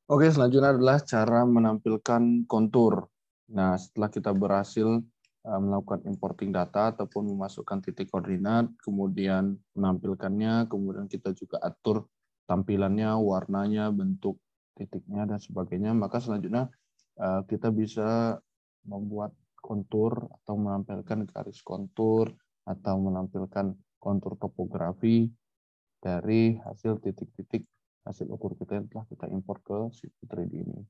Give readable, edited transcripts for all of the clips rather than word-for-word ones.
Oke, selanjutnya adalah cara menampilkan kontur. Nah, setelah kita berhasil melakukan importing data ataupun memasukkan titik koordinat, kemudian menampilkannya, kemudian kita juga atur tampilannya, warnanya, bentuk titiknya, dan sebagainya, maka selanjutnya kita bisa membuat kontur atau menampilkan garis kontur atau menampilkan kontur topografi dari hasil titik-titik hasil ukur kita yang telah kita import ke Civil 3D ini.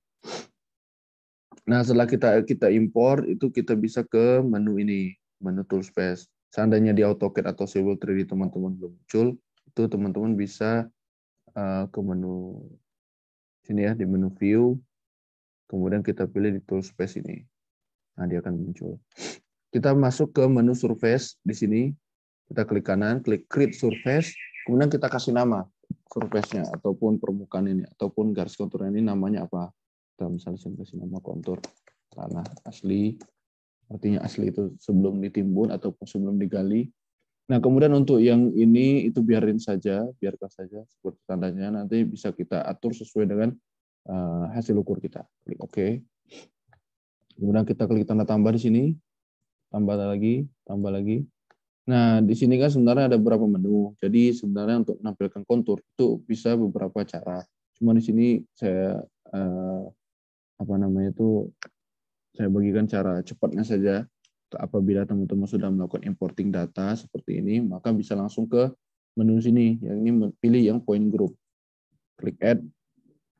Nah, setelah kita import, itu kita bisa ke menu ini, menu Toolspace. Seandainya di AutoCAD atau Civil 3D teman-teman belum muncul, itu teman-teman bisa ke menu sini ya, di menu View, kemudian kita pilih di Toolspace ini. Nah, dia akan muncul. Kita masuk ke menu Surface di sini, kita klik kanan, klik Create Surface, kemudian kita kasih nama surface-nya ataupun permukaan ini ataupun garis konturnya ini namanya apa. Kita misalnya kasih nama kontur tanah asli, artinya asli itu sebelum ditimbun ataupun sebelum digali. Nah, kemudian untuk yang ini itu biarkan saja seperti tandanya, nanti bisa kita atur sesuai dengan hasil ukur kita. Klik OK. Kemudian kita klik tanda tambah di sini, tambah lagi. Nah, di sini kan sebenarnya ada beberapa menu. Jadi sebenarnya untuk menampilkan kontur itu bisa beberapa cara. Cuma di sini saya saya bagikan cara cepatnya saja. Apabila teman-teman sudah melakukan importing data seperti ini, maka bisa langsung ke menu sini. Yang ini pilih yang point group. Klik add.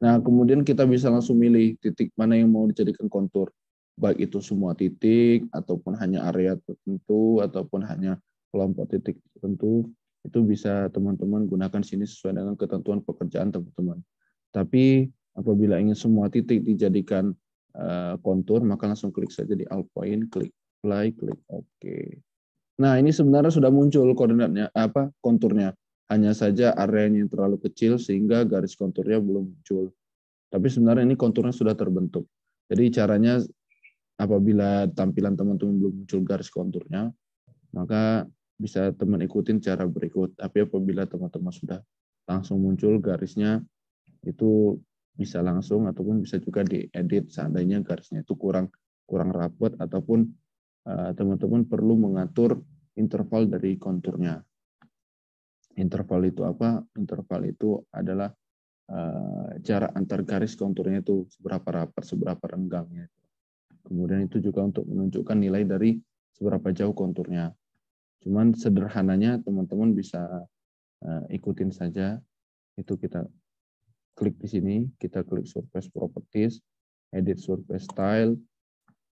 Nah, kemudian kita bisa langsung milih titik mana yang mau dijadikan kontur. Baik itu semua titik, ataupun hanya area tertentu, ataupun hanya kelompok titik tertentu. Itu bisa teman-teman gunakan sini sesuai dengan ketentuan pekerjaan teman-teman. Tapi apabila ingin semua titik dijadikan kontur, maka langsung klik saja di Alt Point, klik Apply, klik OK. Nah, ini sebenarnya sudah muncul koordinatnya, konturnya. Hanya saja areanya yang terlalu kecil sehingga garis konturnya belum muncul. Tapi sebenarnya ini konturnya sudah terbentuk. Jadi caranya apabila tampilan teman-teman belum muncul garis konturnya, maka bisa teman ikutin cara berikut. Tapi apabila teman-teman sudah langsung muncul garisnya, itu bisa langsung ataupun bisa juga diedit seandainya garisnya itu kurang rapat ataupun teman-teman perlu mengatur interval dari konturnya. Interval itu apa? Interval itu adalah jarak antar garis konturnya itu seberapa rapat, seberapa renggangnya. Kemudian itu juga untuk menunjukkan nilai dari seberapa jauh konturnya. Cuman sederhananya teman-teman bisa ikutin saja. Itu kita klik di sini, kita klik Surface Properties, Edit Surface Style,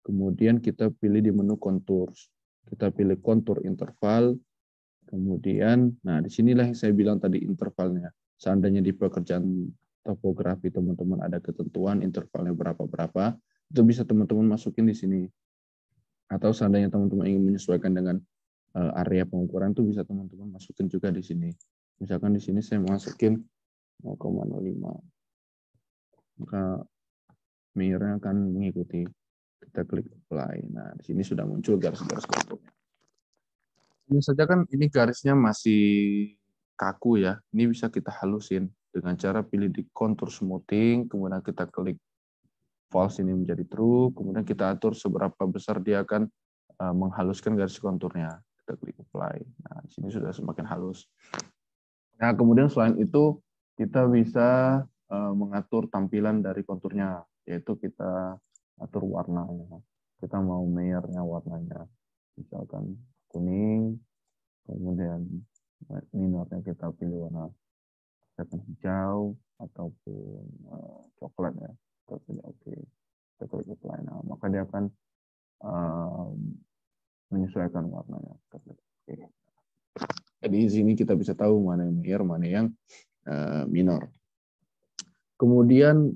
kemudian kita pilih di menu Contours. Kita pilih kontur interval, kemudian, nah disinilah yang saya bilang tadi intervalnya. Seandainya di pekerjaan topografi teman-teman ada ketentuan intervalnya berapa-berapa, itu bisa teman-teman masukin di sini. Atau seandainya teman-teman ingin menyesuaikan dengan area pengukuran, itu bisa teman-teman masukin juga di sini. Misalkan di sini saya masukin 0,05. Maka mirror akan mengikuti. Kita klik apply. Nah, di sini sudah muncul garis-garis konturnya. Ini saja kan ini garisnya masih kaku ya. Ini bisa kita halusin dengan cara pilih di contour smoothing, kemudian kita klik false ini menjadi true, kemudian kita atur seberapa besar dia akan menghaluskan garis konturnya. Kita klik apply. Nah, di sini sudah semakin halus. Nah, kemudian selain itu kita bisa mengatur tampilan dari konturnya, yaitu kita atur warnanya. Kita mau merahnya warnanya, misalkan kuning, kemudian minornya kita pilih warna hijau ataupun coklat ya. Kita pilih oke, kita klik apply. Nah, maka dia akan menyesuaikan warnanya. Kita klik oke. Jadi di sini kita bisa tahu mana yang major, mana yang minor. Kemudian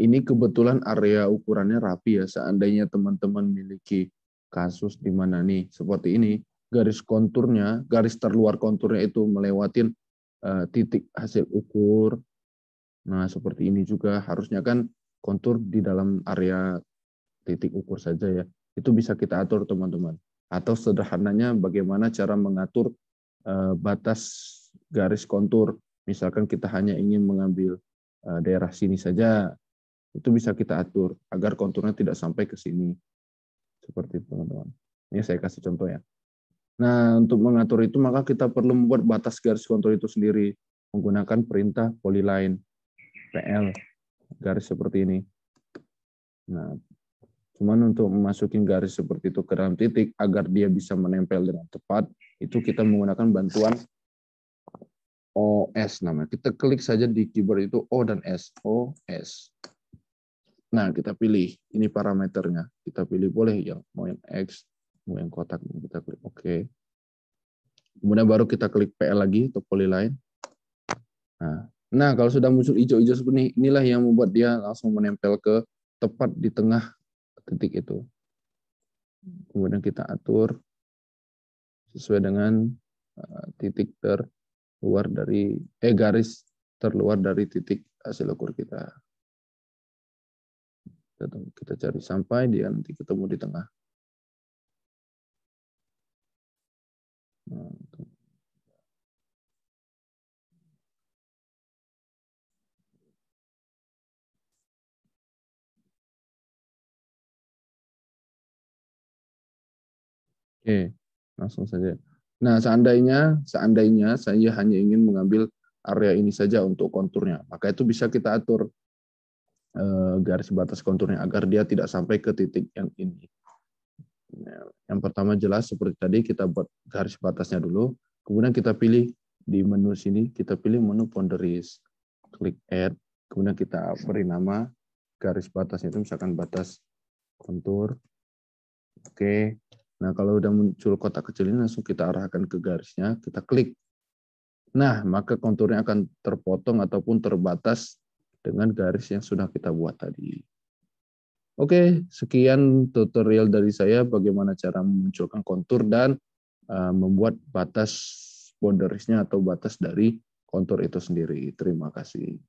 ini kebetulan area ukurannya rapi ya. Seandainya teman-teman memiliki kasus di mana nih seperti ini, garis konturnya, garis terluar konturnya itu melewatin titik hasil ukur. Nah, seperti ini juga harusnya kan kontur di dalam area titik ukur saja ya. Itu bisa kita atur teman-teman. Atau sederhananya bagaimana cara mengatur batas garis kontur. Misalkan kita hanya ingin mengambil daerah sini saja. Itu bisa kita atur agar konturnya tidak sampai ke sini. Seperti itu, teman-teman. Ini saya kasih contoh ya. Nah, untuk mengatur itu maka kita perlu membuat batas garis kontur itu sendiri menggunakan perintah polyline PL garis seperti ini. Nah, cuman untuk memasukin garis seperti itu ke dalam titik agar dia bisa menempel dengan tepat, itu kita menggunakan bantuan OS namanya. Kita klik saja di keyboard itu O dan S, OS. Nah, kita pilih ini parameternya. Kita pilih boleh yang mau yang X, mau yang kotak, kita klik OK. Kemudian baru kita klik PL lagi atau polyline. Nah, kalau sudah muncul hijau-hijau seperti ini, inilah yang membuat dia langsung menempel ke tepat di tengah titik itu. Kemudian kita atur sesuai dengan titik terluar dari garis terluar dari titik hasil ukur kita. Kita cari sampai dia nanti ketemu di tengah. Nah, oke, langsung saja. Nah, seandainya saya hanya ingin mengambil area ini saja untuk konturnya, maka itu bisa kita atur garis batas konturnya agar dia tidak sampai ke titik yang ini. Nah, yang pertama jelas seperti tadi kita buat garis batasnya dulu, kemudian kita pilih di menu sini, kita pilih menu boundaries, klik add, kemudian kita beri nama garis batasnya itu misalkan batas kontur. Oke. Nah, kalau udah muncul kotak kecil ini langsung kita arahkan ke garisnya, kita klik. Nah, maka konturnya akan terpotong ataupun terbatas dengan garis yang sudah kita buat tadi. Oke, sekian tutorial dari saya bagaimana cara memunculkan kontur dan membuat batas boundariesnya atau batas dari kontur itu sendiri. Terima kasih.